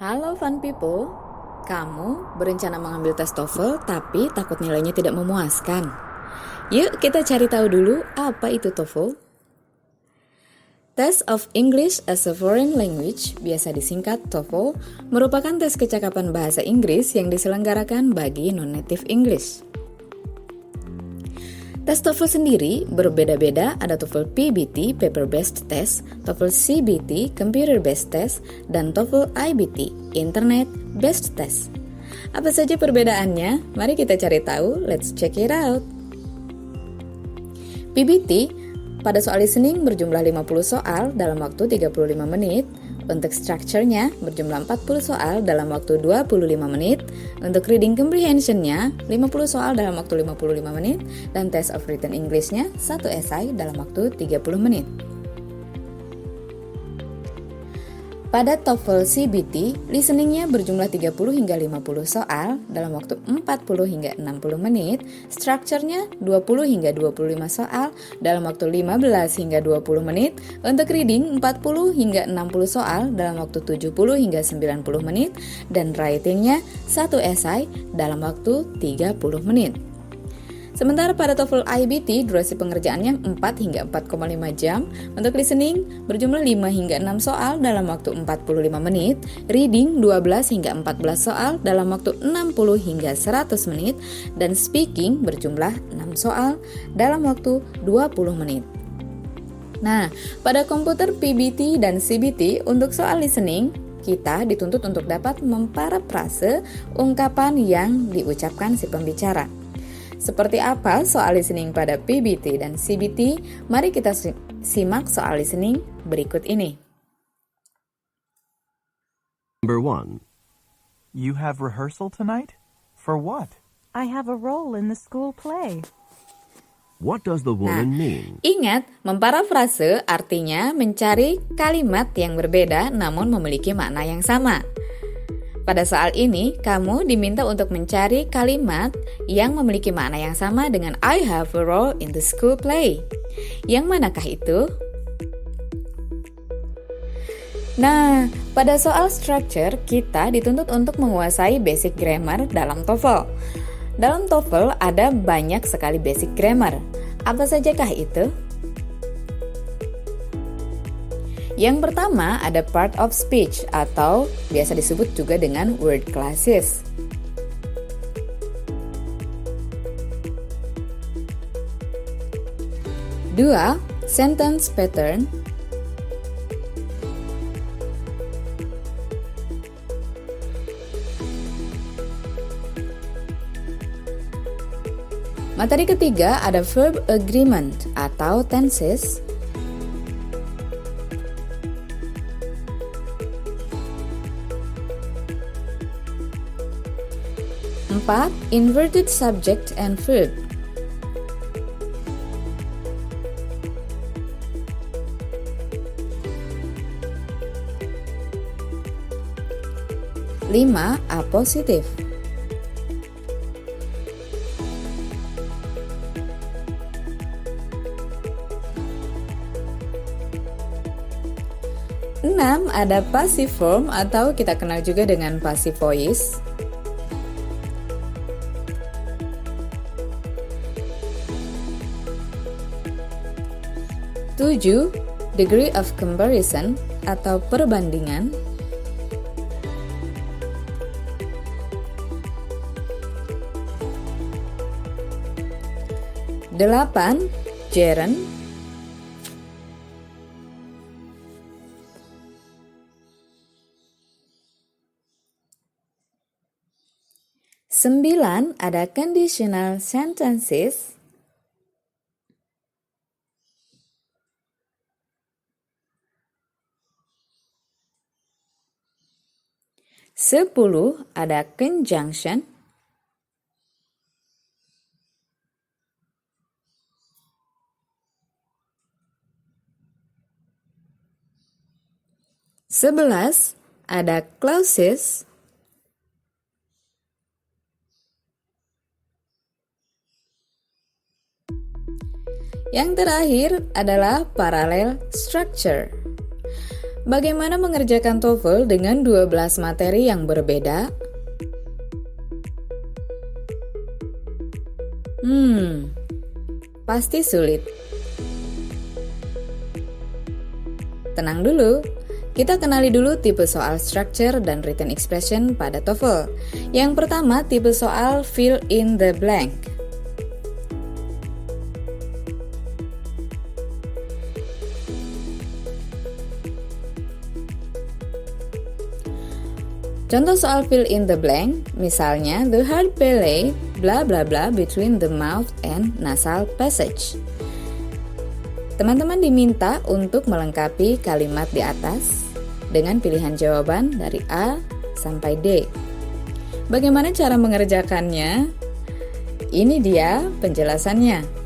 Halo fun people, kamu berencana mengambil tes TOEFL tapi takut nilainya tidak memuaskan. Yuk kita cari tahu dulu apa itu TOEFL. Test of English as a Foreign Language, biasa disingkat TOEFL, merupakan tes kecakapan bahasa Inggris yang diselenggarakan bagi non-native English. Tes TOEFL sendiri berbeda-beda, ada TOEFL PBT, Paper Based Test, TOEFL CBT, Computer Based Test, dan TOEFL IBT, Internet Based Test. Apa saja perbedaannya? Mari kita cari tahu, let's check it out. PBT, pada soal listening berjumlah 50 soal dalam waktu 35 menit, untuk structure-nya berjumlah 40 soal dalam waktu 25 menit, untuk reading comprehension-nya 50 soal dalam waktu 55 menit, dan test of written English-nya 1 esai dalam waktu 30 menit. Pada TOEFL CBT, listening-nya berjumlah 30 hingga 50 soal dalam waktu 40 hingga 60 menit, structure-nya 20 hingga 25 soal dalam waktu 15 hingga 20 menit, untuk reading 40 hingga 60 soal dalam waktu 70 hingga 90 menit, dan writing-nya 1 esai dalam waktu 30 menit. Sementara pada TOEFL IBT, durasi pengerjaannya 4 hingga 4,5 jam, untuk listening berjumlah 5 hingga 6 soal dalam waktu 45 menit, reading 12 hingga 14 soal dalam waktu 60 hingga 100 menit, dan speaking berjumlah 6 soal dalam waktu 20 menit. Nah, pada komputer PBT dan CBT untuk soal listening, kita dituntut untuk dapat memparafrase ungkapan yang diucapkan si pembicara. Seperti apa soal listening pada PBT dan CBT? Mari kita simak soal listening berikut ini. Number 1. You have rehearsal tonight? For what? I have a role in the school play. What does the woman mean? Ingat, memparafrase artinya mencari kalimat yang berbeda namun memiliki makna yang sama. Pada soal ini, kamu diminta untuk mencari kalimat yang memiliki makna yang sama dengan I have a role in the school play. Yang manakah itu? Nah, pada soal structure, kita dituntut untuk menguasai basic grammar dalam TOEFL. Dalam TOEFL ada banyak sekali basic grammar. Apa sajakah itu? Yang pertama ada part of speech atau biasa disebut juga dengan word classes. Dua, sentence pattern. Materi ketiga ada verb agreement atau tenses. 4. Inverted subject and verb. 5. Appositive. 6. Ada passive form atau kita kenal juga dengan passive voice. 7. Degree of comparison atau perbandingan. 8. Gerund. 9. Ada conditional sentences. 10. Ada conjunction. 11. Ada clauses. 'Yang terakhir adalah parallel structure. Bagaimana mengerjakan TOEFL dengan 12 materi yang berbeda? Pasti sulit. Tenang dulu, kita kenali dulu tipe soal structure dan written expression pada TOEFL. Yang pertama, tipe soal fill in the blank. Contoh soal fill in the blank, misalnya the heart palate bla bla bla between the mouth and nasal passage. Teman-teman diminta untuk melengkapi kalimat di atas dengan pilihan jawaban dari A sampai D. Bagaimana cara mengerjakannya? Ini dia penjelasannya.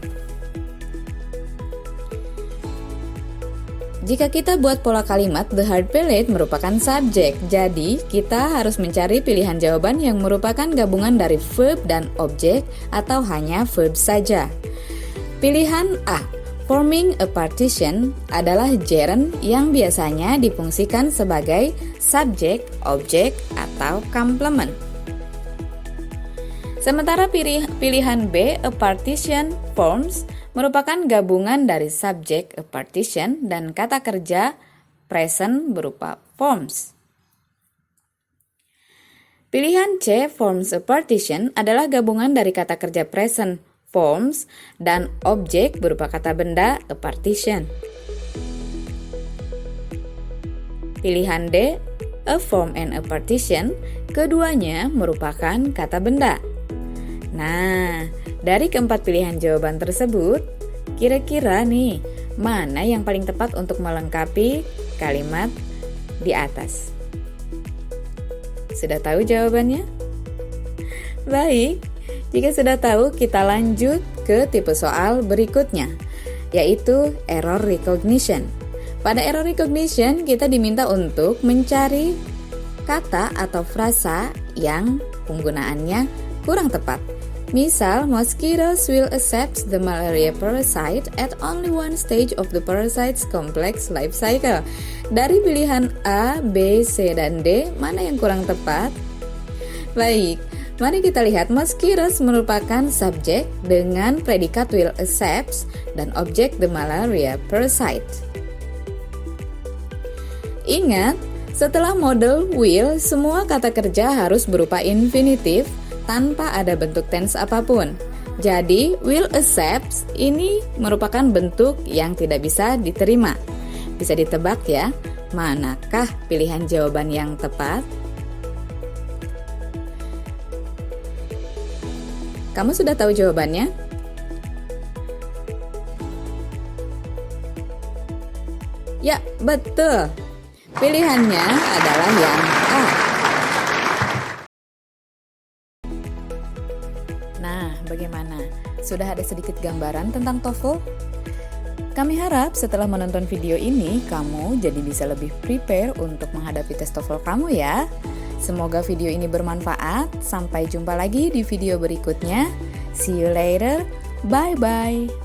Jika kita buat pola kalimat, the heart palate merupakan subjek, jadi kita harus mencari pilihan jawaban yang merupakan gabungan dari verb dan objek atau hanya verb saja. Pilihan A, forming a partition, adalah gerund yang biasanya difungsikan sebagai subjek, objek, atau complement. Sementara pilihan B, a partition forms, merupakan gabungan dari subjek a partition dan kata kerja present berupa forms. Pilihan C, forms a partition, adalah gabungan dari kata kerja present forms dan objek berupa kata benda a partition. Pilihan D, a form and a partition, keduanya merupakan kata benda. Nah, dari keempat pilihan jawaban tersebut, kira-kira nih, mana yang paling tepat untuk melengkapi kalimat di atas? Sudah tahu jawabannya? Baik, jika sudah tahu, kita lanjut ke tipe soal berikutnya, yaitu error recognition. Pada error recognition, kita diminta untuk mencari kata atau frasa yang penggunaannya kurang tepat. Misal, mosquitoes will accept the malaria parasite at only one stage of the parasite's complex life cycle. Dari pilihan A, B, C, dan D, mana yang kurang tepat? Baik, mari kita lihat. Mosquitoes merupakan subjek dengan predikat will accepts dan objek the malaria parasite. Ingat, setelah model will, semua kata kerja harus berupa infinitif tanpa ada bentuk tense apapun. Jadi, will accepts ini merupakan bentuk yang tidak bisa diterima. Bisa ditebak ya, manakah pilihan jawaban yang tepat? Kamu sudah tahu jawabannya? Ya, betul. Pilihannya adalah yang A. Nah, bagaimana? Sudah ada sedikit gambaran tentang TOEFL? Kami harap setelah menonton video ini, kamu jadi bisa lebih prepare untuk menghadapi tes TOEFL kamu ya. Semoga video ini bermanfaat. Sampai jumpa lagi di video berikutnya. See you later. Bye-bye.